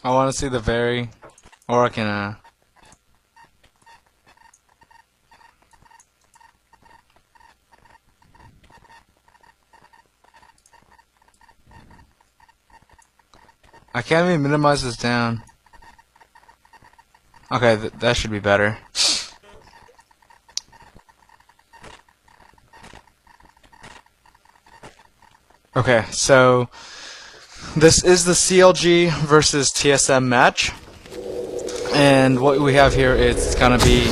I want to see the very, or I can, I can't even minimize this down. Okay, that should be better. Okay, so this is the CLG versus TSM match, and what we have here is gonna be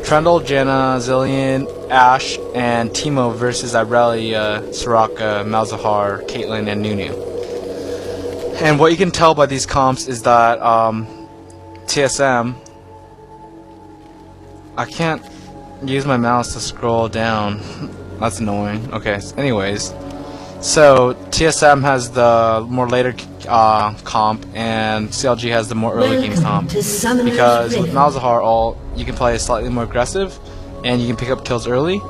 Trundle, Janna, Zillion, Ashe, and Teemo versus Irelia, Soraka, Malzahar, Caitlyn, and Nunu. And what you can tell by these comps is that TSM, I can't use my mouse to scroll down. That's annoying. Okay, anyways. So TSM has the more later comp, and CLG has the more early game comp. Because with Malzahar ult, you can play slightly more aggressive, and you can pick up kills early.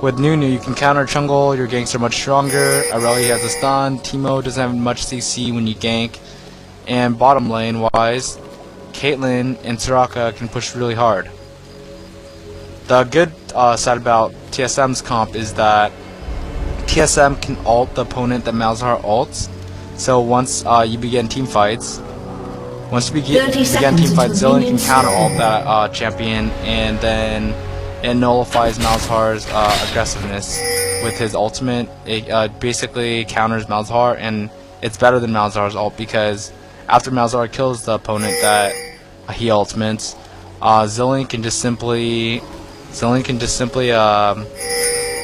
With Nunu, you can counter jungle, your ganks are much stronger, Irelia has a stun, Teemo doesn't have much CC when you gank, and bottom lane wise, Caitlyn and Soraka can push really hard. The good side about TSM's comp is that TSM can ult the opponent that Malzahar ults. So once you begin team fights, Zillion can counter ult that champion, and then it nullifies Malzahar's aggressiveness with his ultimate. It basically counters Malzahar, and it's better than Malzahar's ult because after Malzahar kills the opponent that he ultimates, Zillion can just simply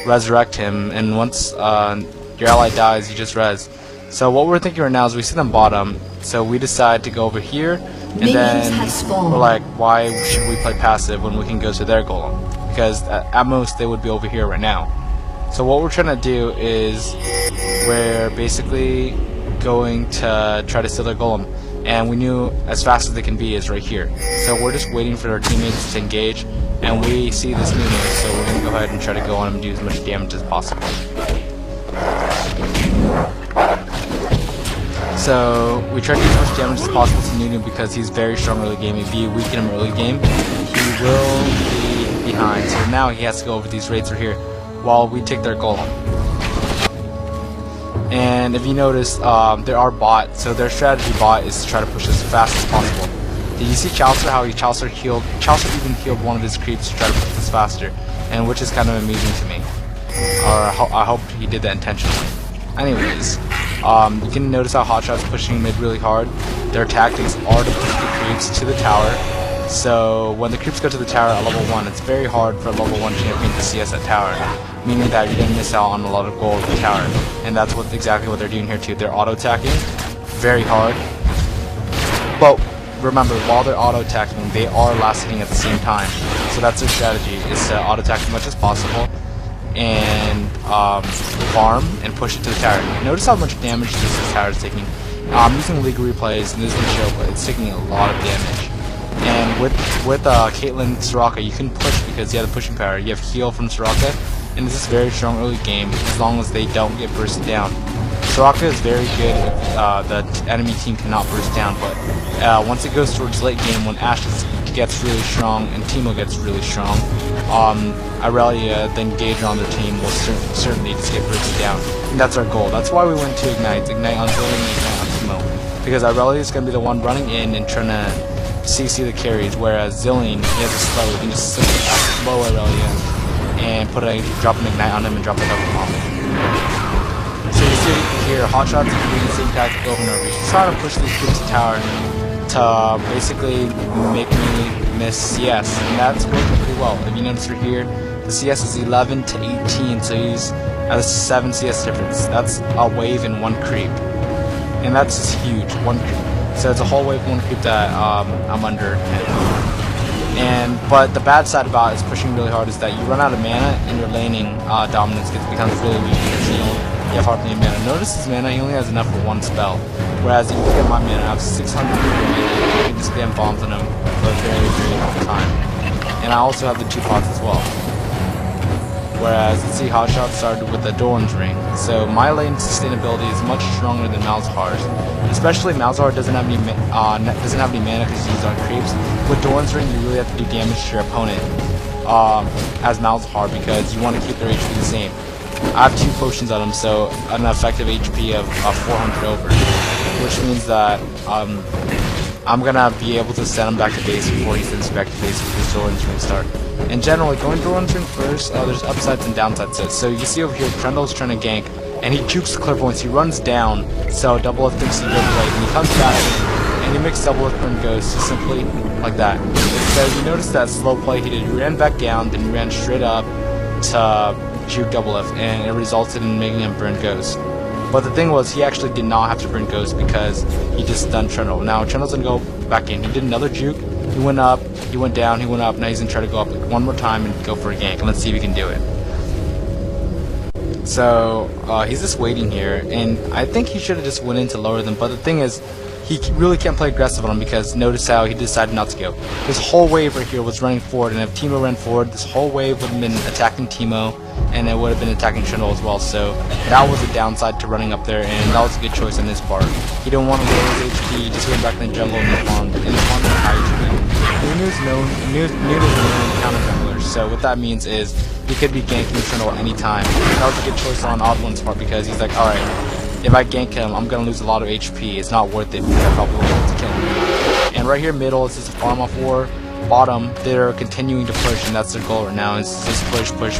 resurrect him, and once your ally dies, you just res. So what we're thinking right now is we see them bottom, so we decide to go over here, and then we're like, why should we play passive when we can go to their golem? Because at most they would be over here right now. So what we're trying to do is we're basically going to try to steal their golem, and we knew as fast as they can be is right here. So we're just waiting for our teammates to engage, and we see this Nunu, so we're going to go ahead and try to go on him and do as much damage as possible. So we try to do as much damage as possible to Nunu because he's very strong early game. If you weaken him early game, he will be behind. So now he has to go over these raids right here while we take their golem. And if you notice, there are bots, so their strategy bot is to try to push as fast as possible. Did you see Chaucer, how Chaucer even healed one of his creeps to try to push this faster, and which is kind of amusing to me. Or I hope he did that intentionally. Anyways, you can notice how Hotshot's pushing mid really hard. Their tactics are to push the creeps to the tower. So when the creeps go to the tower at level 1, it's very hard for a level 1 champion to CS that tower, meaning that you're going to miss out on a lot of gold with the tower. And that's exactly what they're doing here too. They're auto-attacking very hard. But remember, while they're auto-attacking, they are last hitting at the same time. So that's their strategy, is to auto-attack as much as possible and farm and push it to the tower. Notice how much damage this tower is taking. I'm using league replays, and this is going to show, but it's taking a lot of damage. And with Caitlyn Soraka, you can push because you have the pushing power. You have heal from Soraka, and this is very strong early game as long as they don't get bursted down. Soraka is very good if the enemy team cannot burst down, but once it goes towards late game, when Ashe gets really strong and Teemo gets really strong, Irelia, the engager on their team, will certainly just get bursted down. And that's our goal. That's why we went to Ignite on Zillion and Ignite on Teemo. Because Irelia is going to be the one running in and trying to CC the carries, whereas Zillion, he has a slow. You can just simply slow Irelia and drop an Ignite on him and drop a double bomb. So you see here, Hotshot's doing the same tactic over and over. He's trying to push these creeps to tower to basically make me miss CS, and that's working pretty well. If you notice right here, the CS is 11 to 18, so he's at a 7 CS difference. That's a wave in one creep, and that's just huge, one creep. So it's a whole wave in one creep that I'm under him. But the bad side about it is pushing really hard is that you run out of mana and your laning dominance becomes really weak because you have hardly any mana. Notice his mana, he only has enough for one spell. Whereas if you look at my mana, I have 600 mana. You can just spam bombs on him for a very, very long time. And I also have the 2 pots as well. Whereas, let's see, Hotshot started with the Doran's Ring. So my lane sustainability is much stronger than Malzahar's. Especially Malzahar doesn't have any mana because he's on creeps. With Doran's Ring, you really have to do damage to your opponent as Malzahar because you want to keep their HP the same. I have 2 potions on him, so an effective HP of 400 over, which means that I'm gonna be able to send him back to base before he sends me back to base with his Doran's Ring start. And generally, going Doran's Ring first, there's upsides and downsides to it. So you can see over here, Trundle's trying to gank, and he jukes the clear points. He runs down, so Double F thinks he goes right, and he comes back, and he makes Double F burn Ghost, just simply like that. So you notice that slow play he did. He ran back down, then he ran straight up to juke Double F, and it resulted in making him burn Ghost. But the thing was, he actually did not have to burn Ghost because he just stunned Trundle. Now Trundle's gonna go back in. He did another juke. He went up, he went down, he went up. Now he's gonna try to go up one more time and go for a gank. And let's see if he can do it. So he's just waiting here, and I think he should have just went in to lower them. But the thing is, he really can't play aggressive on him because notice how he decided not to go. This whole wave right here was running forward, and if Teemo ran forward, this whole wave would have been attacking Teemo, and it would have been attacking Trundle as well. So that was a downside to running up there, and that was a good choice on his part. He didn't want to lower his HP, he just went back in the jungle and the farm. And the farm was high HP. Nunu's known counter jungler, so what that means is he could be ganking Trundle at any time. That was a good choice on Oddlin's part because he's like, alright, if I gank him, I'm gonna lose a lot of HP. It's not worth it because I probably won't be able to kill him. And right here, middle, it's just a farm off war. Bottom, they're continuing to push, and that's their goal right now. It's just push. Because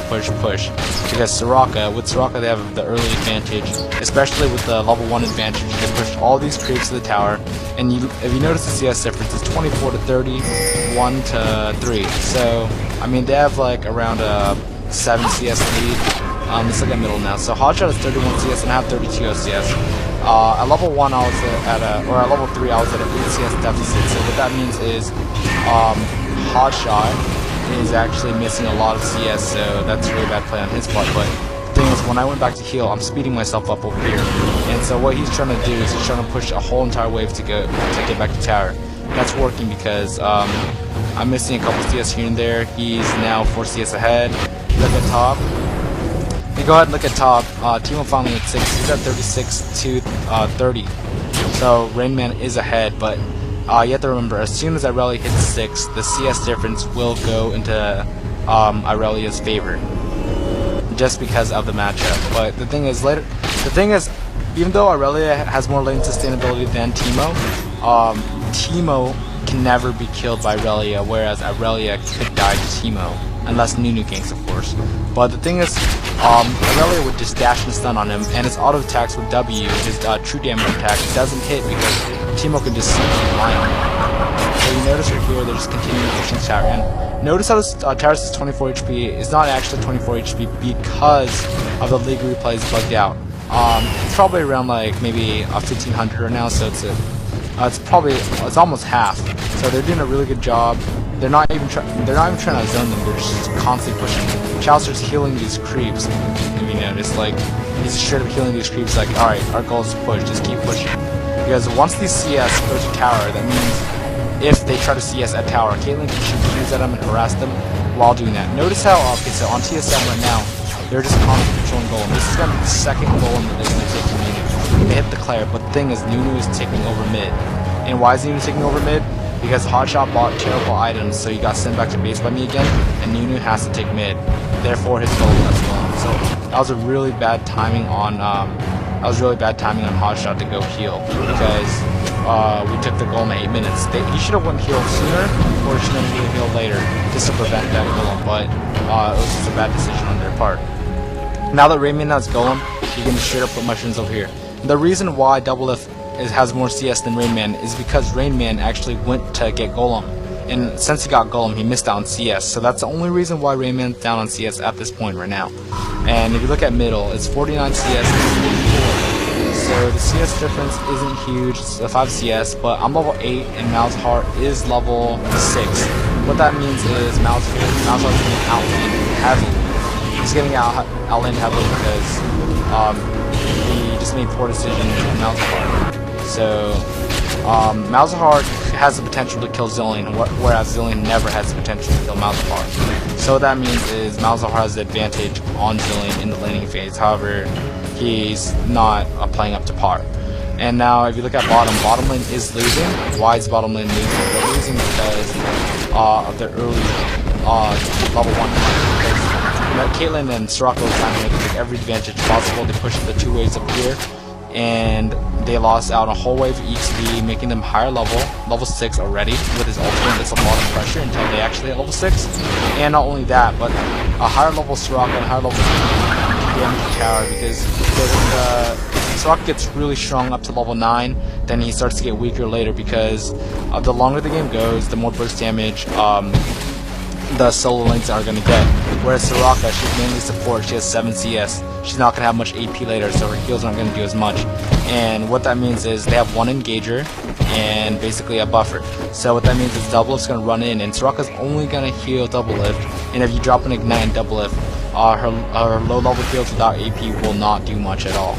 with Soraka, they have the early advantage, especially with the level 1 advantage. They pushed all these creeps to the tower, and if you notice the CS difference, it's 24 to 30, 1 to 3. So, I mean, they have like around a 7 CS lead. Let's look at middle now. So Hotshot is 31 CS and I have 32 CS. At level 1 I was at level 3 I was at an 8 CS deficit. So what that means is Hotshot is actually missing a lot of CS, so that's a really bad play on his part. But the thing is, when I went back to heal, I'm speeding myself up over here. And so what he's trying to do is he's trying to push a whole entire wave to get back to tower. That's working because I'm missing a couple CS here and there. He's now 4 CS ahead. Look at top. You go ahead and look at top. Teemo finally at 6. He's at 36 to 30. So Rain Man is ahead, but you have to remember, as soon as Irelia hits 6, the CS difference will go into Irelia's favor, just because of the matchup. But the thing is, even though Irelia has more lane sustainability than Teemo, Teemo can never be killed by Irelia, whereas Irelia could die to Teemo. Unless Nunu ganks, of course. But the thing is, Irelia would just dash and stun on him, and his auto attacks with W, his true damage attack, doesn't hit because Teemo can just keep lying. So you notice right here, they're just continuing pushing tower. And notice how this tower says 24 HP is not actually 24 HP because of the league replays bugged out. It's probably around like maybe 1500 right now, so it's almost half. So they're doing a really good job. They're not even trying to zone them. They're just constantly pushing. Chaucer's healing these creeps. You notice, like, he's straight up healing these creeps. Like, all right, our goal is to push. Just keep pushing. Because once these CS go to tower, that means if they try to CS at tower, Caitlyn can shoot Qs at them and harass them while doing that. Notice how so on TSM right now, they're just constantly controlling Golem. This is gonna be the second Golem that they're gonna take from Nunu. They hit the Claire, but the thing is, Nunu is taking over mid. And why is Nunu taking over mid? Because Hotshot bought terrible items, so he got sent back to base by me again, and Nunu has to take mid. Therefore, his goal left alone. So that was really bad timing on Hotshot to go heal because we took the golem at 8 minutes. He should have went heal sooner, or should have healed later, just to prevent that golem. But it was just a bad decision on their part. Now that Rayman has golem, he can straight up put mushrooms over here. The reason why Double F has more CS than Rain Man is because Rain Man actually went to get Golem, and since he got Golem, he missed out on CS. So that's the only reason why Rain Man's down on CS at this point right now. And if you look at middle, it's 49 CS and 44. So the CS difference isn't huge. It's a 5 CS, but I'm level 8 and Malzahar is level 6. What that means is Malzahar's getting outlaned heavily. He's getting outlaned heavily because he just made poor decisions on Malzahar. So, Malzahar has the potential to kill Zilean, whereas Zilean never has the potential to kill Malzahar. So what that means is Malzahar has the advantage on Zilean in the laning phase. However, he's not playing up to par. And now if you look at bottom lane is losing. Why is bottom lane losing? They're losing because of their early level 1. Because Caitlyn and Soraka are trying to take every advantage possible. They push the 2 waves up here, and they lost out a whole wave of EXP, making them higher level 6 already. With his ultimate, it's a lot of pressure until they actually hit level 6. And not only that, but a higher level Soraka and higher level damage tower, because Soraka gets really strong up to level 9, then he starts to get weaker later, because the longer the game goes, the more burst damage the solo lanes are going to get. Whereas Soraka, she's mainly support, she has 7 CS. She's not going to have much AP later, so her heals aren't going to do as much. And what that means is they have 1 engager and basically a buffer. So what that means is Doublelift's going to run in, and Soraka's only going to heal Doublelift. And if you drop an Ignite and Doublelift, her low level heals without AP will not do much at all.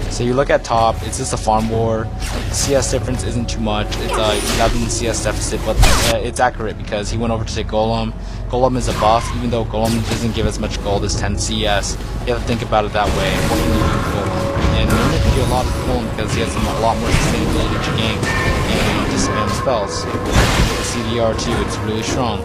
So you look at top, it's just a farm war. CS difference isn't too much. It's 11 CS deficit, but it's accurate because he went over to take Golem. Golem is a buff, even though Golem doesn't give as much gold as 10 CS. You have to think about it that way. What can you do with Golem? And Nunu can do a lot of Golem because he has a lot more sustainability to game, and he just spams spells. The CDR too, it's really strong.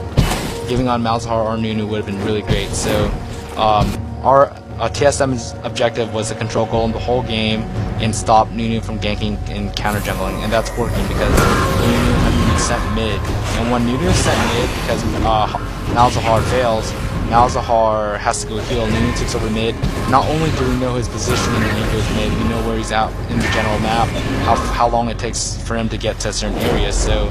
Giving on Malzahar or Nunu would have been really great. So our TSM's objective was to control Golem the whole game and stop Nunu from ganking and counter jungling, and that's working because Nunu has been sent mid. And when Nunu is sent mid because Malzahar fails, Malzahar has to go heal. Nunu takes over mid. Not only do we know his position when he goes mid, we know where he's out in the general map, how long it takes for him to get to certain areas, so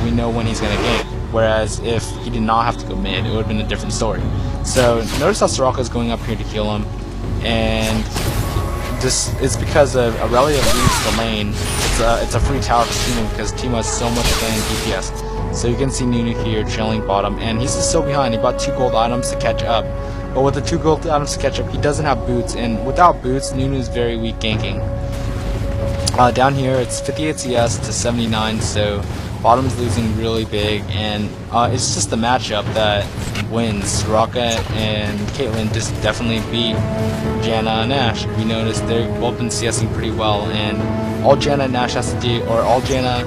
we know when he's going to gank. Whereas if he did not have to go mid, it would have been a different story. So notice how Soraka is going up here to heal him, and this is because of Aurelia leaves the lane. It's a free tower for Teemo because Teemo has so much lane DPS. So you can see Nunu here trailing bottom, and he's just so behind. He bought 2 gold items to catch up, but with the 2 gold items to catch up, he doesn't have boots, and without boots, Nunu is very weak ganking. Down here, it's 58 CS to 79, so bottom's losing really big, and it's just the matchup that wins. Soraka and Caitlyn just definitely beat Janna and Ashe. We noticed they've both been CSing pretty well, and all Janna and Ashe has to do, or all Janna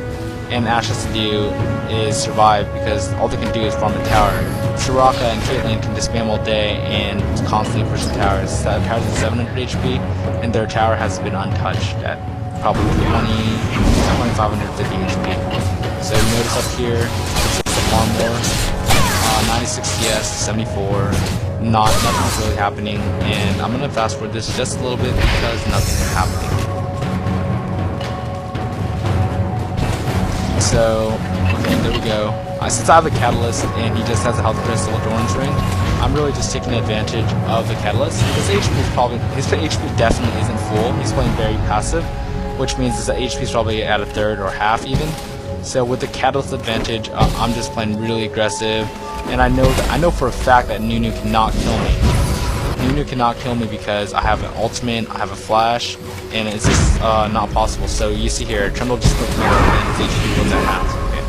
and Ashe has to do, is survive, because all they can do is farm a tower. Soraka and Caitlyn can just spam all day and constantly push the towers. That tower's at 700 HP, and their tower has been untouched at probably 2550 HP. So you notice up here, it's just a farm war, 96 CS, 74, nothing's really happening, and I'm gonna fast forward this just a little bit because nothing's happening. So, okay, there we go. Since I have the Catalyst and he just has a health crystal with Doran's Ring, I'm really just taking advantage of the Catalyst. His HP definitely isn't full. He's playing very passive, which means his HP is probably at a third or half even. So with the Catalyst advantage, I'm just playing really aggressive, and I know for a fact that Nunu cannot kill me. Nunu cannot kill me because I have an ultimate, I have a flash, and it's just not possible. So you see here, Trundle just clicked me and his HP goes at half. Okay.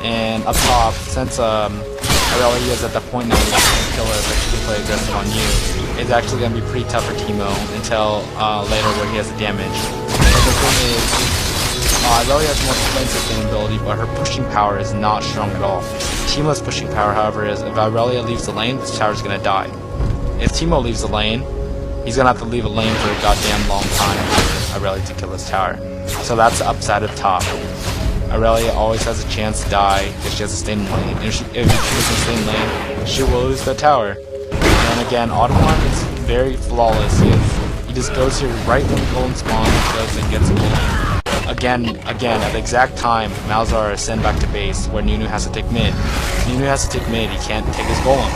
And up top, since Aurelia is at that point now where you can kill her, but she can play aggressive on you, it's actually going to be pretty tough for Teemo until later where he has the damage. But the thing is, Aurelia has more lane sustainability, but her pushing power is not strong at all. Teemo's pushing power, however, is if Aurelia leaves the lane, this tower's gonna die. If Teemo leaves the lane, he's gonna have to leave a lane for a goddamn long time for Aurelia to kill his tower. So that's the upside of top. Aurelia always has a chance to die if she has to stay in lane. If she doesn't stay in lane, she will lose the tower. And again, Automon is very flawless. He just goes here right when Golem spawns, goes and gets a Golem. Again, at the exact time, Malzahar is sent back to base where Nunu has to take mid. Nunu has to take mid, he can't take his Golem.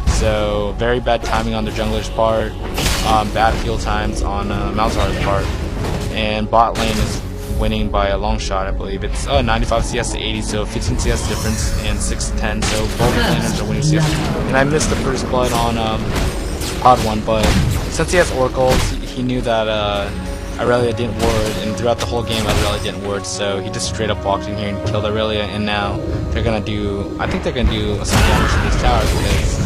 So, very bad timing on the jungler's part, bad heal times on Malzahar's part, and bot lane is winning by a long shot, I believe. It's 95 CS to 80, so 15 CS difference, and 6 to 10, so both laners are winning CS. And I missed the first blood on Pod 1, but since he has oracles, he knew that Irelia didn't ward, and throughout the whole game Irelia didn't ward, so he just straight up walked in here and killed Irelia, and now they're gonna do, I think they're gonna do some damage to this tower because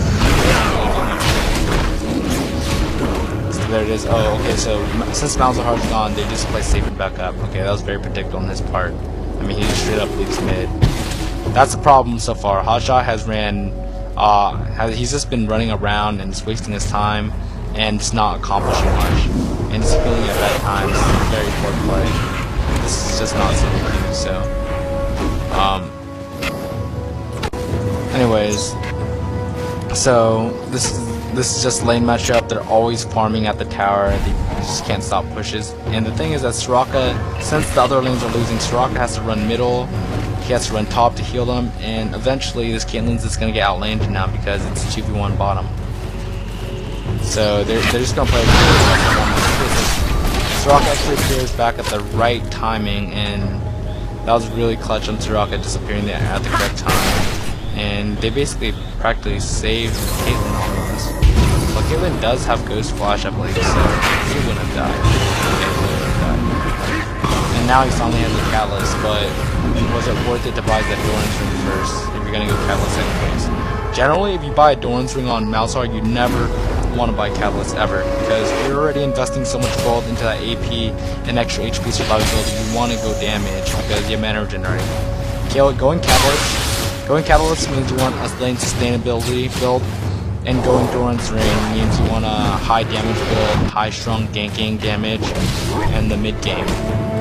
so there it is. Oh, okay, so since Malzahar's gone, they just play safe and back up. Okay, that was very predictable on his part. I mean, he just straight up leaves mid. That's the problem so far. Hotshot has ran, he's just been running around and just wasting his time and just not accomplishing much. And just feeling at bad times. Very poor play. This is just not something to do, so. Anyways, so this is just lane matchup. They're always farming at the tower. They just can't stop pushes. And the thing is that Soraka, since the other lanes are losing, Soraka has to run middle. He has to run top to heal them, and eventually this Caitlyn's just gonna get outlaned now because it's 2v1 bottom. So they're just gonna play. Soraka actually appears back at the right timing, and that was really clutch on Soraka disappearing there at the correct time. And they basically practically saved Caitlyn almost. But Caitlyn does have Ghost Flash, I believe, so she wouldn't have died. And now he finally has a Catalyst, but was it worth it to buy that Doran's Ring first if you're gonna go Catalyst anyways? Generally, if you buy a Doran's Ring on Malzahar, you never want to buy Catalyst ever, because you're already investing so much gold into that AP and extra HP survivability. You want to go damage because you have mana regenerate. Going Catalyst means you want a lane sustainability build, and going Doran's Ring means you want a high damage build, high strong ganking damage, and the mid game.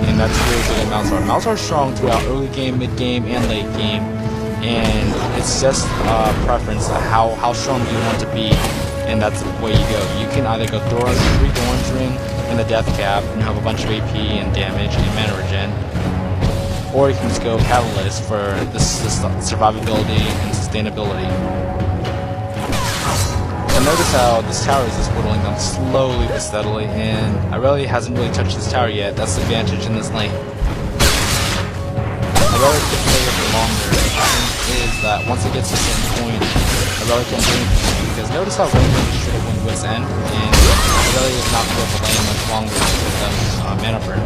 And that's really good at Malzahar. Malzahar's strong throughout early game, mid game, and late game, and it's just preference of how strong do you want to be, and that's the way you go. You can either go free Doran's Ring and the Death Cap and have a bunch of AP and damage and mana regen, or you can just go Catalyst for this survivability and sustainability. And notice how this tower is just whittling them slowly but steadily, and Irelia hasn't really touched this tower yet. That's the advantage in this lane. Irelia can play it longer. The thing is that once it gets to a certain point, Irelia can do anything, because notice how Rainbow should have won Wit's End, and Irelia is not going to the lane much longer because of mana burn.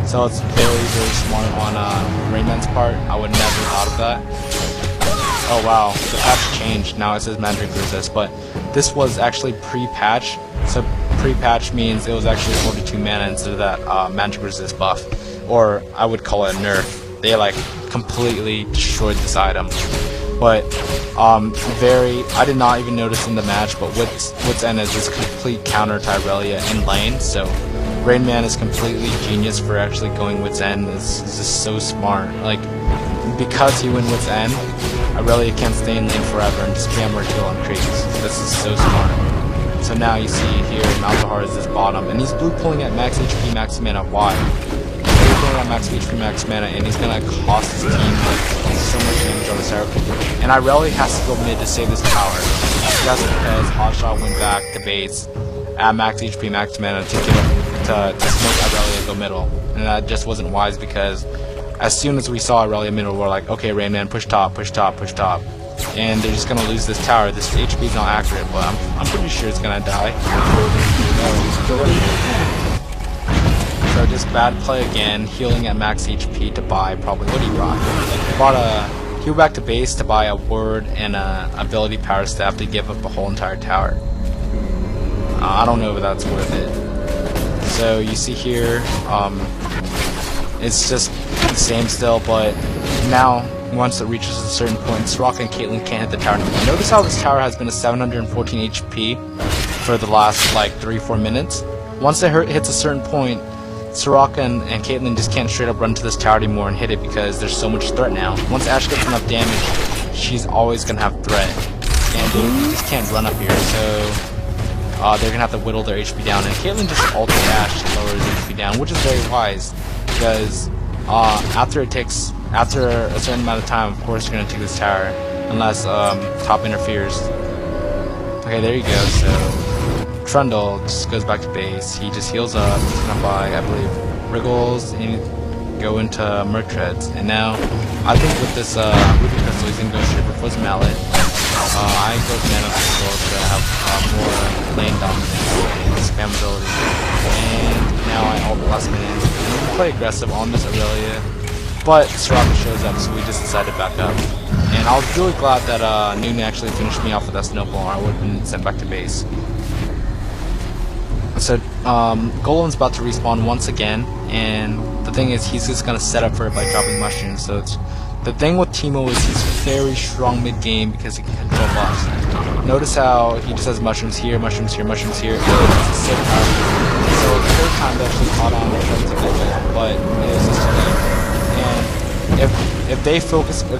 So it's very, very smart on Rainman's part. I would never thought of that. Oh wow, the patch changed. Now it says Magic Resist, but this was actually pre-patch. So pre-patch means it was actually 42 mana instead of that Magic Resist buff. Or I would call it a nerf. They like completely destroyed this item. But I did not even notice in the match, but Wit's End is this complete counter to Irelia in lane, so Rainman is completely genius for actually going Wit's End. It's just so smart. Like, because he went Wit's End, Irelia can't stay in lane forever and just spam her kill on creeps. This is so smart. So now you see here, Malzahar is this bottom, and he's blue pulling at max HP, max mana. Why? He's pulling at max HP, max mana, and he's gonna cost his team like so much damage on this tower. And Irelia has to go mid to save this tower. That's because Hotshot went back to base at max HP, max mana to smoke Irelia go middle, and that just wasn't wise, because as soon as we saw Irelia middle, we're like, okay, Rainman, push top, push top, push top. And they're just gonna lose this tower. This HP is not accurate, but I'm pretty sure it's gonna die. So just bad play again, healing at max HP to buy probably, what do you buy? He went back to base to buy a word and a ability power staff to give up the whole entire tower. I don't know if that's worth it. So you see here, it's just the same still, but now once it reaches a certain point, Soraka and Caitlyn can't hit the tower anymore. Notice how this tower has been a 714 HP for the last like 3-4 minutes. Once it hits a certain point, Soraka and Caitlyn just can't straight up run to this tower anymore and hit it, because there's so much threat now. Once Ashe gets enough damage, she's always gonna have threat, and they just can't run up here, so they're gonna have to whittle their HP down, and Caitlyn just ulted Ashe to lower his HP down, which is very wise, because after a certain amount of time, of course you're gonna take this tower, unless top interferes. Okay, there you go. So Trundle just goes back to base. He just heals up. He's gonna buy, I believe, Wriggles and go into Murktreads. And now, I think with this Ruby Crystal, he's gonna go straight for Fuzz Mallet. I go with Mana Crystal to have more lane dominance and spamability. And now I ult last minute. We didn't play aggressive on this Aurelia, but Soraka shows up, so we just decided to back up. And I was really glad that Nunu actually finished me off with that snowball, or I would have been sent back to base. So Golem's about to respawn once again, and the thing is he's just gonna set up for it by dropping mushrooms. So the thing with Teemo is he's very strong mid game because he can control buffs. Notice how he just has mushrooms here, mushrooms here, mushrooms here. And it's so powerful. So the third time they actually caught on and tried to take that, but it was just too late. And if they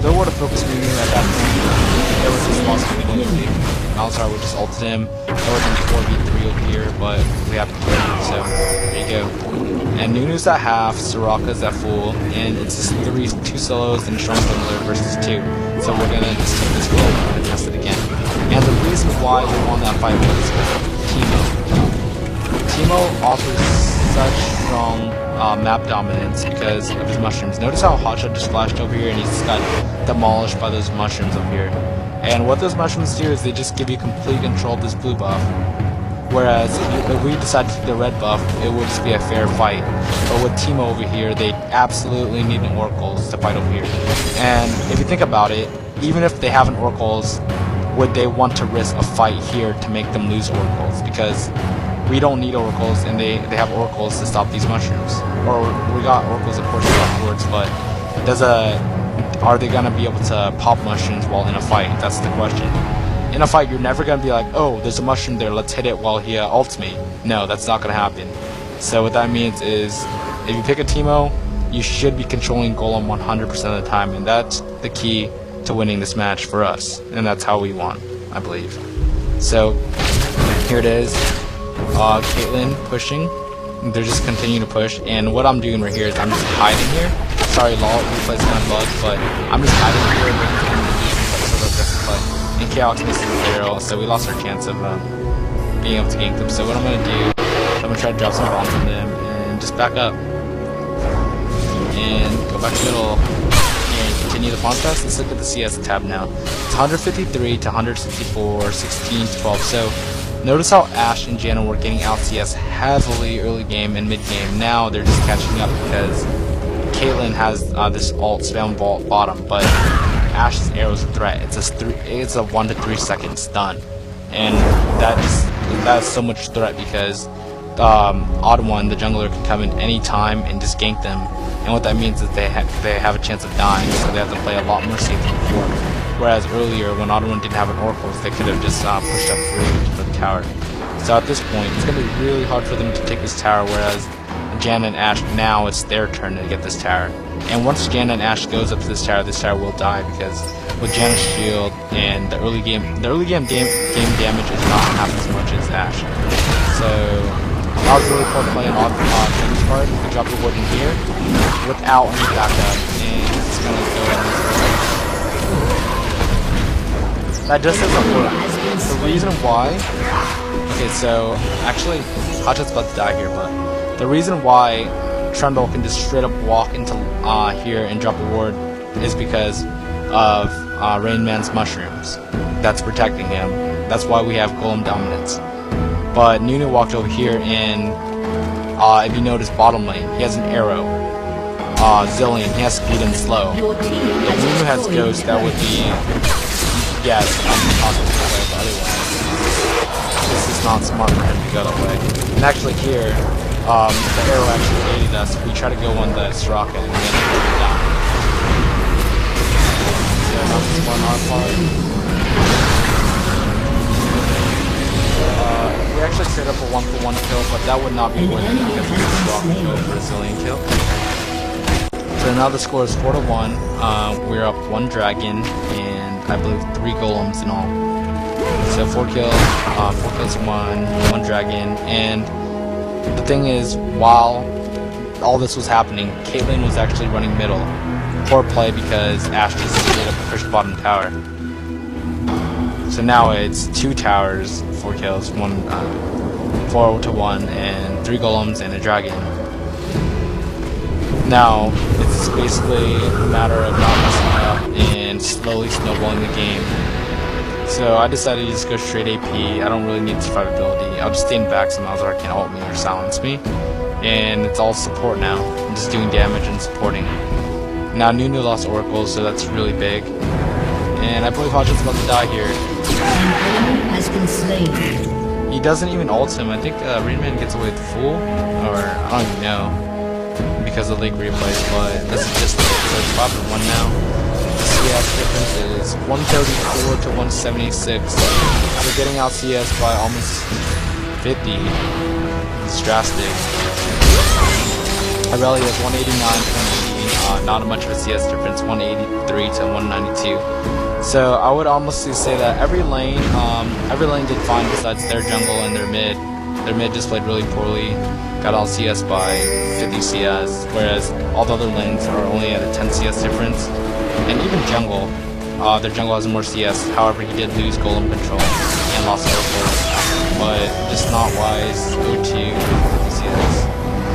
would have focused Nunu at that point, it was just lost immediately. Malzahar would just ulted him. There was a 4v3 over here, but we have to kill him, so there you go. And Nunu's at half, Soraka's at full, and it's just 2 solos and a strong bundler versus 2. So we're gonna just take this goal and test it again. And the reason why we won that fight was because of Teemo. Teemo offers such strong map dominance because of his mushrooms. Notice how Hotshot just flashed over here and he just got demolished by those mushrooms over here. And what those mushrooms do is they just give you complete control of this blue buff. Whereas if we decide to take the red buff, it would just be a fair fight. But with Teemo over here, they absolutely need an Oracles to fight over here. And if you think about it, even if they have an Oracles, would they want to risk a fight here to make them lose Oracles? Because we don't need Oracles, and they have Oracles to stop these mushrooms. Or we got Oracles of course afterwards, but are they gonna be able to pop mushrooms while in a fight? That's the question. In a fight, you're never gonna be like, oh, there's a mushroom there, let's hit it while he ults me. No, that's not gonna happen. So what that means is, if you pick a Teemo, you should be controlling Golem 100% of the time, and that's the key to winning this match for us. And that's how we won, I believe. So here it is. Caitlyn pushing. They're just continuing to push, and what I'm doing right here is I'm just hiding here. Sorry, LOL, replay's kind of bugged, but I'm just hiding here and waiting for them to do some aggressive play. And Chaos misses the barrel, so we lost our chance of being able to gank them. So what I'm gonna do, I'm gonna try to drop some bombs on them and just back up and go back to middle and continue the pawn fest. Let's look at the CS tab now. It's 153 to 164, 16 to 12. So notice how Ashe and Janna were getting out CS heavily early game and mid game. Now they're just catching up because Caitlyn has this ult spam vault bottom, but Ashe's arrow is a threat. It's a 1 to 3 second stun, and that's so much threat because Odd One, the jungler, can come in any time and just gank them. And what that means is they have a chance of dying, so they have to play a lot more safe than before. Whereas earlier, when Odd One didn't have an Oracle, they could have just pushed up through for the tower. So at this point, it's going to be really hard for them to take this tower, whereas Janna and Ashe, now it's their turn to get this tower. And once Janna and Ashe goes up to this tower will die, because with Janna's shield and the early game damage is not half as much as Ashe. So that was really cool playing on James part. We dropped the ward in here without any backup, and it's gonna go in this way. That just doesn't work. The reason why, okay, so actually Hotshot's about to die here, but the reason why Trundle can just straight up walk into here and drop a ward is because of Rain Man's mushrooms that's protecting him. That's why we have Golem dominance. But Nunu walked over here, and if you notice bottom lane, he has an arrow. Zillion, he has speed and slow. If Nunu has Ghost, that would be, yes, possible that way, but otherwise this is not smart for him to go that way. And actually here, the arrow actually aided us. We try to go on the Soraka and then we die. So not smart on our part. We actually set up a 1-for-1 kill, but that would not be worth it because we just dropped the kill for a Zillion kill. So now the score is 4-1. We're up 1 dragon and I believe 3 golems in all. So 4 kills, 1 dragon, and the thing is, while all this was happening, Caitlyn was actually running middle. Poor play because Ashe just straight up pushed bottom tower. So now it's 2 towers, 4 kills, 4-1, and 3 golems and a dragon. Now it's basically a matter of not messing up and slowly snowballing the game. So I decided to just go straight AP. I don't really need survivability. I'll just stand back so Malzahar can't ult me or silence me. and it's all support now. I'm just doing damage and supporting. Now Nunu lost Oracle, so that's really big. And I believe Hajin's about to die here. An enemy has been slain. He doesn't even ult him. I think Rainman gets away with the full, or I don't even know, because of league replays, but this is just it's 5-1 now. The CS difference is 134 to 176. We're getting out CS by almost 50. It's drastic. Irelia is 189 to 180, not much of a CS difference, 183 to 192. So I would almost say that every lane did fine besides their jungle and their mid. Their mid just played really poorly, got all CS by 50 CS, whereas all the other lanes are only at a 10 CS difference. And even jungle, their jungle has more CS, however he did lose golem control and lost Oracle, but just not wise, O2 50 CS.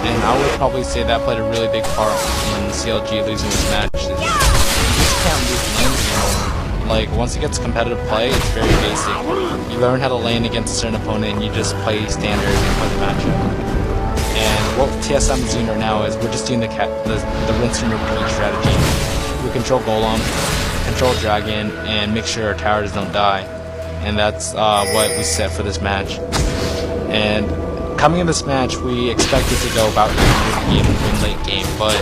And I would probably say that played a really big part in CLG losing this match. You just can't lose lanes anymore. Like, once it gets competitive play, it's very basic. You learn how to lane against a certain opponent and you just play standard and play the matchup. And what TSM is doing right now is we're just doing the rinse and repeat strategy. We control Golem, control Dragon, and make sure our towers don't die. And that's what we set for this match. And coming in this match, we expected to go about game in late game, but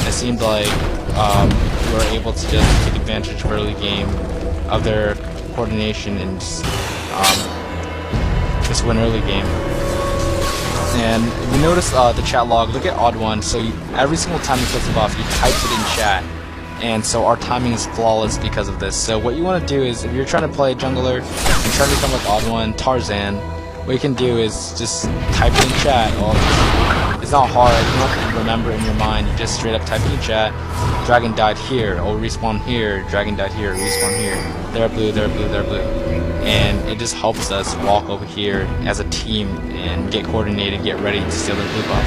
it seemed like we were able to just take advantage of early game of their coordination and just win early game. And if you notice the chat log, look at Odd One. So every single time he puts a buff, he types it in chat. And so our timing is flawless because of this. So what you want to do is, if you're trying to play jungler and trying to become like Odd One, Tarzan, what you can do is just type it in chat. Well, it's not hard, you don't have to remember in your mind, you just straight up type in chat, Dragon died here, or respawn here, Dragon died here, respawn here, they're blue, they're blue, they're blue. And it just helps us walk over here as a team and get coordinated, get ready to steal their blue buff.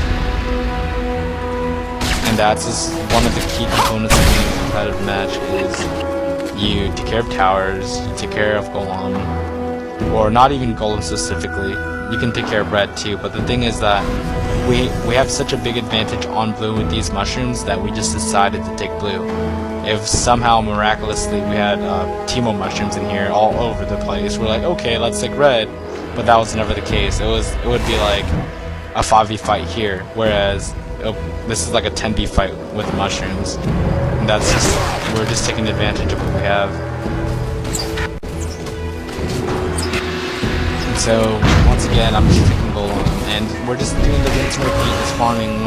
And that's just one of the key components of being a competitive match is you take care of towers, you take care of Golem, or not even Golem specifically. You can take care of red too, but the thing is that we have such a big advantage on blue with these mushrooms that we just decided to take blue. If somehow miraculously we had Teemo mushrooms in here all over the place, we're like, okay, let's take red, but that was never the case. It would be like a 5v fight here, whereas this is like a 10v fight with the mushrooms. And that's just, we're just taking advantage of what we have. So once again, I'm just taking Golem, and we're just doing the rinse and repeat, just farming.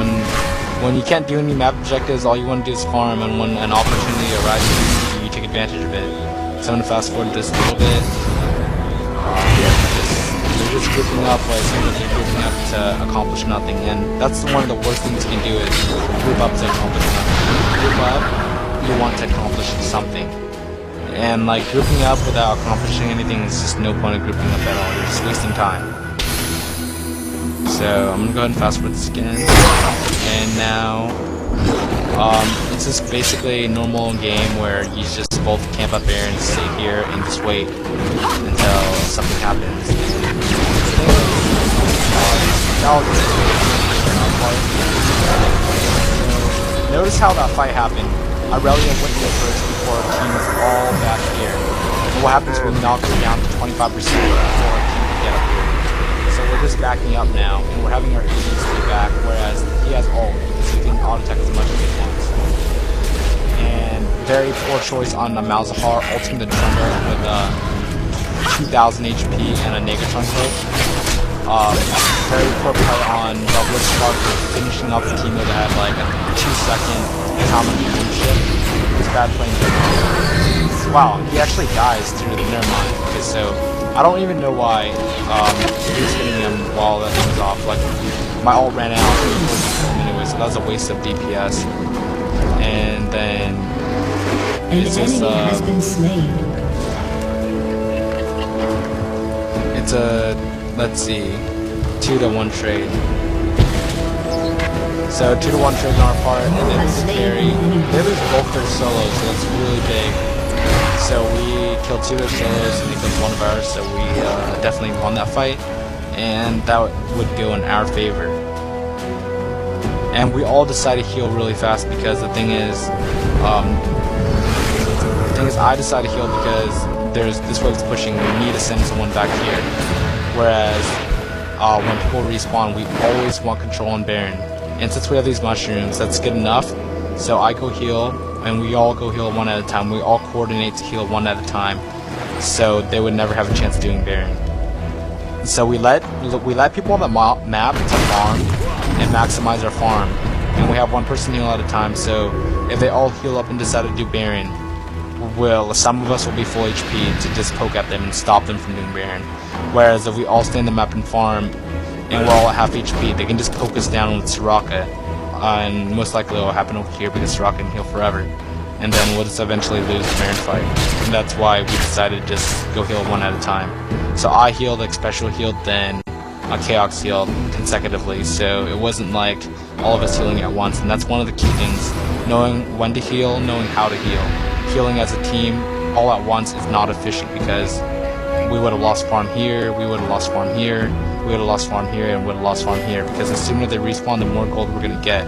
When you can't do any map objectives, all you want to do is farm, and when an opportunity arises, you take advantage of it. So I'm gonna fast forward this a little bit. They're just grouping up, like they're grouping up to accomplish nothing, and that's one of the worst things you can do is group up to accomplish nothing. When you group up, you want to accomplish something. And like grouping up without accomplishing anything is just no point of grouping up at all. You're just wasting time. So I'm gonna go ahead and fast forward this again. And now it's just basically a normal game where you just both camp up here and stay here and just wait until something happens. Notice how that fight happened. Irelia went there first before our team was all back here. And what happens when we knock her down to 25% before our team can get up here? So we're just backing up now, and we're having our AD stay back, whereas he has ult, so he can auto-attack as much as he wants. And very poor choice on the Malzahar, ulting the Trundle with 2,000 HP and a Negatron hook. Very poor play on the Blitzcrank for finishing up the team that had like a 2-second common leadership. It's bad playing. Wow, he actually dies due to the never mind. Okay, so I don't even know why he was hitting him while that thing was off. Like my ult ran out anyway, so that was a waste of DPS. And then it's just has been slain. It's a, let's see, 2-to-1 trade. So 2-to-1 trade on our part, and then they lose both their solos, so that's really big. So we killed 2 of their solos, and they killed 1 of ours, so we definitely won that fight, and that would go in our favor. and we all decided to heal really fast because the thing is I decided to heal because there's this wave's pushing me to send someone back here, whereas when people respawn, we always want control on Baron. And since we have these mushrooms, that's good enough. So I go heal, and we all go heal one at a time. We all coordinate to heal one at a time, so they would never have a chance of doing Baron. So we let people on the map to farm and maximize our farm, and we have one person heal at a time. So if they all heal up and decide to do Baron, some of us will be full HP to just poke at them and stop them from doing Baron. Whereas if we all stay in the map and farm, and we're all at half HP, they can just poke us down with Soraka, and most likely it will happen over here because Soraka can heal forever, and then we'll just eventually lose the Baron fight. And that's why we decided to just go heal one at a time. So I healed, like Special healed, then Chaos healed consecutively, so it wasn't like all of us healing at once, and that's one of the key things, knowing when to heal, knowing how to heal. Healing as a team all at once is not efficient because we would have lost farm here, we would have lost farm here, we would have lost farm here, and would have lost farm here, because the sooner they respawn, the more gold we're going to get.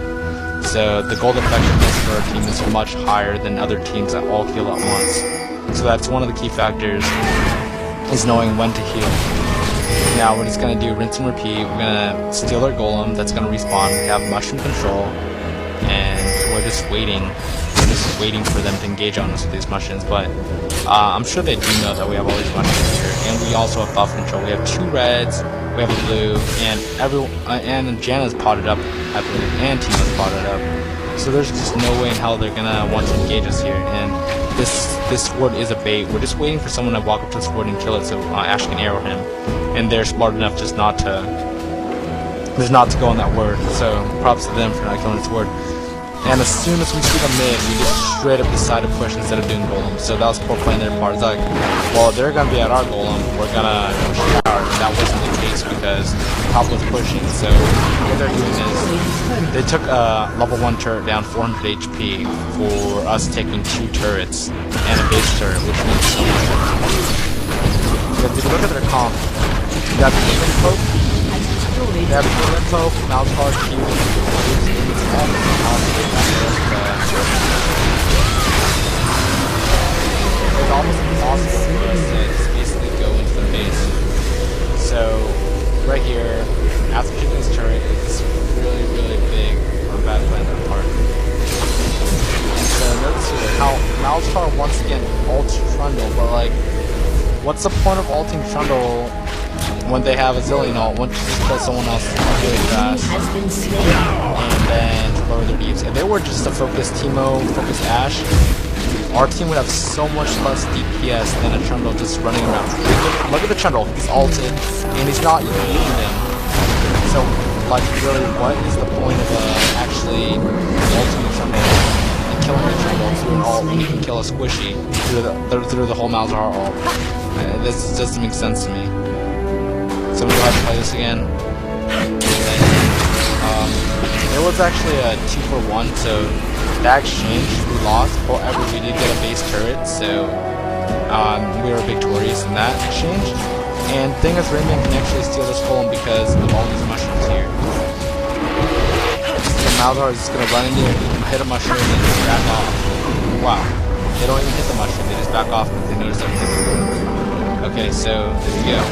So the gold effectiveness for our team is much higher than other teams that all heal at once. So that's one of the key factors, is knowing when to heal. Now we're just going to do rinse and repeat. We're going to steal our golem, that's going to respawn. We have mushroom control, and we're just waiting. We're just waiting for them to engage on us with these mushrooms, but I'm sure they do know that we have all these mushrooms here, and we also have buff control. We have 2 reds, we have a blue, and Janna's potted up, I believe, and Timo's potted up. So there's just no way in hell they're gonna want to engage us here, and this sword is a bait. We're just waiting for someone to walk up to the sword and kill it so Ash can arrow him, and they're smart enough just not to go on that word, so props to them for not killing the sword. And as soon as we see the mid, we just straight up decide to push instead of doing golem. So that was poor play on their part. It's like, well, they're gonna be at our golem, we're gonna push ours. That wasn't the case because top was pushing. So what they're doing is they took a level 1 turret down 400 HP for us taking 2 turrets and a base turret, which means so much. Because if you look at their comp, you got the Demon Pope, you have the Demon Pope, Malzahar, Q, it's almost impossible for us to just basically go into their base. So, right here, after shooting this turret, is really, really big or bad play on their part. So, notice here how Malzahar once again ults Trundle, but like, what's the point of ulting Trundle when they have a zillion ult? Once you just kill someone else really fast, and then lower their deeps. If they were just to focus Teemo, focus Ash, our team would have so much less DPS than a Trundle just running around. Look at the Trundle, he's ulted, and he's not even using them. So, like, really, what is the point of actually ulting the Trundle and killing the Trundle through an ult when you can kill a Squishy through the whole Malzahar ult? This doesn't make sense to me. So we'll have to play this again. It was actually a 2-for-1, so that exchange we lost. However, we did get a base turret, so we were victorious in that exchange. And the thing is, Rayman can actually steal this golem because of all these mushrooms here. So Malzahar is just gonna run into it, hit a mushroom, and just back off. Wow, they don't even hit the mushroom; they just back off because they notice everything. Okay, so there you go.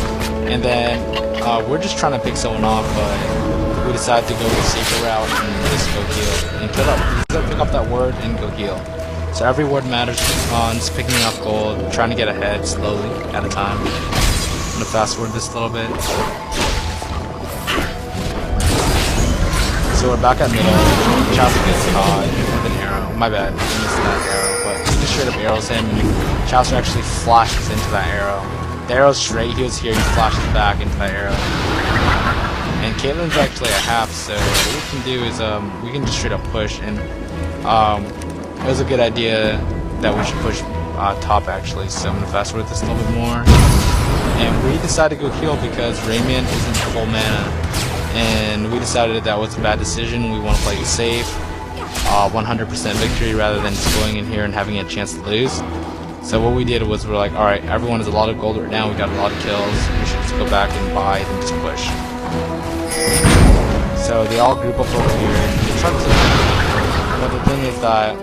And then we're just trying to pick someone off, but we decided to go the safer route and just go heal and kill up. Pick up that word and go heal. So every word matters on just picking up gold, trying to get ahead slowly at a time. I'm gonna fast forward this a little bit. So we're back at middle. Chaucer gets caught with an arrow. My bad, I missed that arrow, but he just straight up arrows him, and Chaucer actually flashes into that arrow. The arrow's straight, he was here, he flashes back into that arrow. And Caitlyn's actually a half, so what we can do is we can just straight up push, and it was a good idea that we should push top actually, so I'm going to fast forward this a little bit more. And we decided to go heal because Rayman isn't full mana, and we decided that was a bad decision. We want to play it safe, 100% victory rather than just going in here and having a chance to lose. So what we did was we're like, alright, everyone has a lot of gold right now, we got a lot of kills, we should just go back and buy and just push. So they all group up over here, try to play. But the thing is that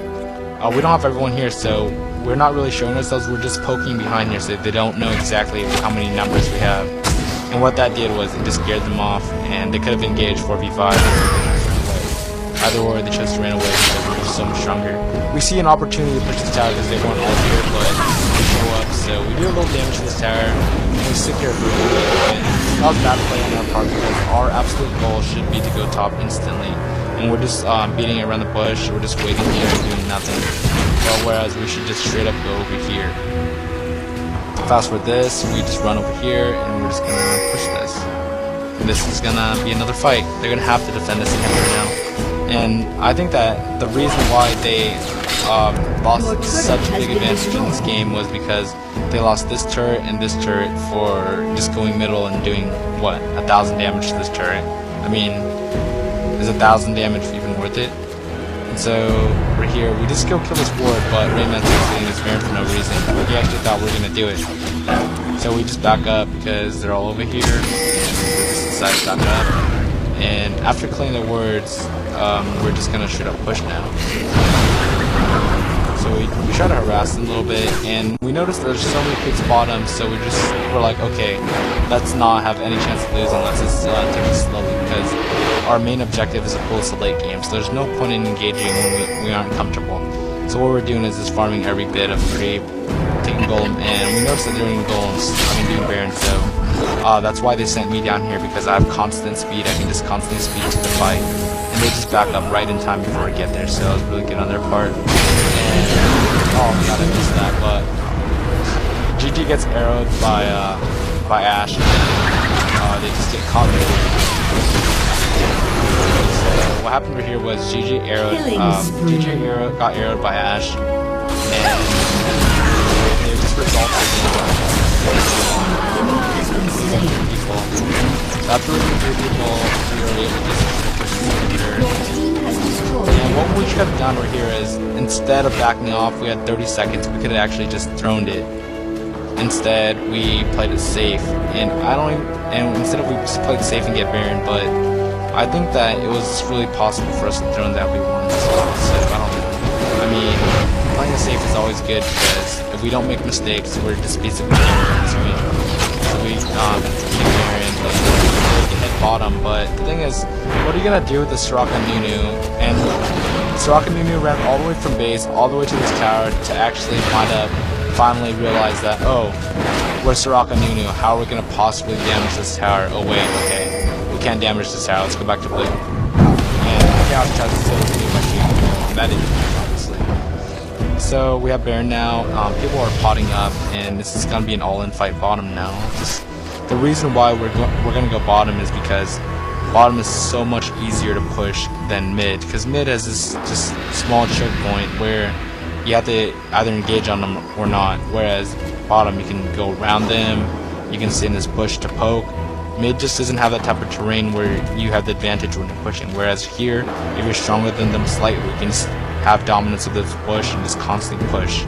we don't have everyone here, so we're not really showing ourselves. We're just poking behind here, so they don't know exactly how many numbers we have. And what that did was it just scared them off, and they could have engaged 4v5. Either or, they chose to run away because we were so much stronger. We see an opportunity to push this tower because they weren't all here, but they show up. So we do a little damage to this tower, and we sit here for a little bit. And that was bad play on our part because our absolute goal should be to go top instantly. And we're just beating it around the bush. We're just waiting here and doing nothing. Well, whereas we should just straight up go over here. Fast forward this, we just run over here, and we're just gonna push this. And this is gonna be another fight. They're gonna have to defend this inhibitor now. And I think that the reason why they lost such a big advantage in this game was because they lost this turret and this turret for just going middle and doing, what, 1,000 damage to this turret. I mean, is 1,000 damage even worth it? And so, we're here, we just go kill this ward, but Rayman's getting this Baron for no reason. He actually thought we were gonna do it. So we just back up because they're all over here, and we just decide to back up. And after clearing the wards, we're just gonna straight up push now. So we try to harass them a little bit, and we noticed there's so many picks bottom, so we're like, okay, let's not have any chance to lose unless it's take it slowly, because our main objective is to pull this a late game, so there's no point in engaging when we aren't comfortable. So what we're doing is just farming every bit of creep, taking golem, and we noticed that they're doing golems, doing Baron, so that's why they sent me down here, because I have constant speed. I can just constantly speed to the fight, and they just back up right in time before I get there, so it was really good on their part. And oh god, I missed that, but GG gets arrowed by Ash, and they just get caught there. So what happened over here was GG got arrowed by Ash, and it just resulted in people. So after losing 3 people, we were able to just push the leader. And what we should have done over here is, instead of backing off, we had 30 seconds, we could have actually just thrown it. Instead, we played it safe, and instead of we just played safe and get Baron, but I think that it was really possible for us to throw that we won as well, so I don't know. I mean, playing it safe is always good, because if we don't make mistakes, we're just basically so we take Baron, but we hit bottom, but the thing is, what are you gonna do with the Soraka Nunu? And Soraka Nunu ran all the way from base, all the way to this tower, to actually finally realize that, oh, we're Soraka Nunu, how are we gonna possibly damage this tower? Oh wait, okay, we can't damage this tower, let's go back to blue. And Chaos tries to steal the blue by shooting, that is obviously. So we have Baron now, people are potting up, and this is gonna be an all-in fight bottom now. The reason why we're gonna go bottom is because bottom is so much easier to push than mid, because mid has this just small choke point where you have to either engage on them or not, whereas bottom you can go around them, you can stay in this bush to poke. Mid just doesn't have that type of terrain where you have the advantage when you're pushing, whereas here, if you're stronger than them slightly, you can just have dominance of this bush and just constantly push.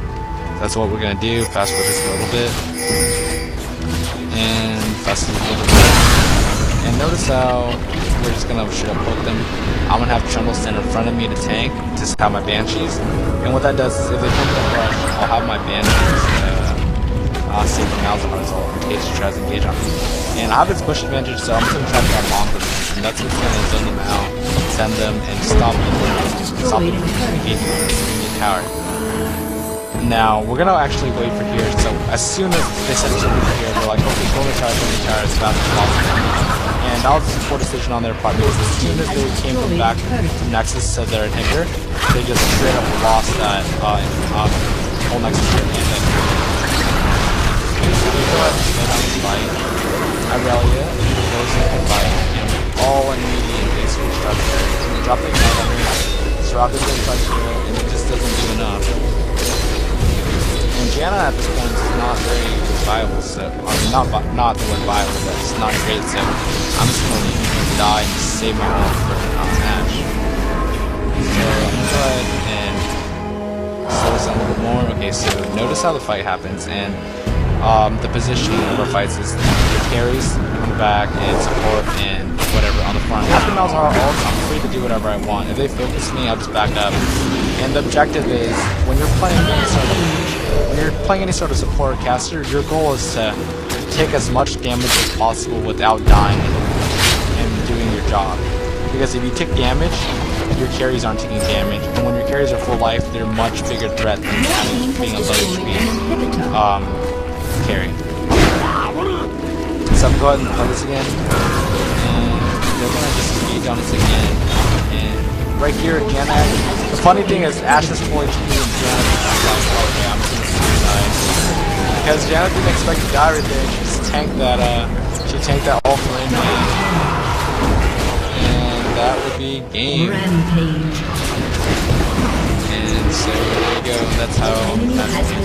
That's what we're gonna do. Fast forward this a little bit, and fast forward a little bit, and notice how we're just gonna straight up poke them. I'm gonna have Trundle stand in front of me to tank, just have my Banshees, and what that does is if they come to the rush, I'll have my Banshees save the Malzahar's ult in case she tries to engage on me. And I have this push advantage, so I'm just gonna try to grab on them, and that's what's gonna zone them out, send them, and stop them from engaging on the tower. Now, we're gonna actually wait for here, so as soon as they send us over here, we're like, okay, go to the tower as fast as possible. And that was a poor decision on their part, because as soon as they came from back from Nexus to their inhibitor, they just straight up lost that whole Nexus here, and then we go ahead and spin on this fight. Irelia goes in the fight, and all immediate basically drop the ignite on her. Soraka's gonna try to heal, and it just doesn't do enough. And Janna at this point is not very viable, so I mean not the word viable, but it's not great, so I'm just gonna leave him to die and save my ult for Ash. So I'm gonna go ahead and slow this down a little bit more. Okay, so notice how the fight happens, and the positioning of our fights is the carries coming back and support and whatever on on the front. After Malzahar ults, I'm free to do whatever I want. If they focus me, I'll just back up. And the objective is, when you're playing any sort of support caster, your goal is to take as much damage as possible without dying and doing your job. Because if you take damage, your carries aren't taking damage. And when your carries are full life, they're a much bigger threat than being a low HP carry. So I'm going to go ahead and play this again. And they're going to just engage on this again. And right here, Janet. The funny thing is, Ashe is full HP and Janet is like, okay, I'm just going to suicide. Because Janet didn't expect to die right there. She just tanked that, ult for inmate. And that would be game. Rampage. And so there you go. That's how that's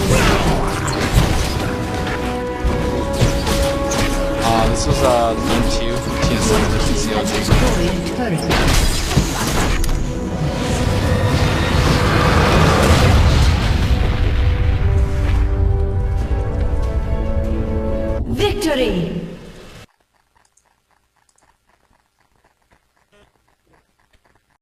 this was game 2 of TSM versus CLG. Victory!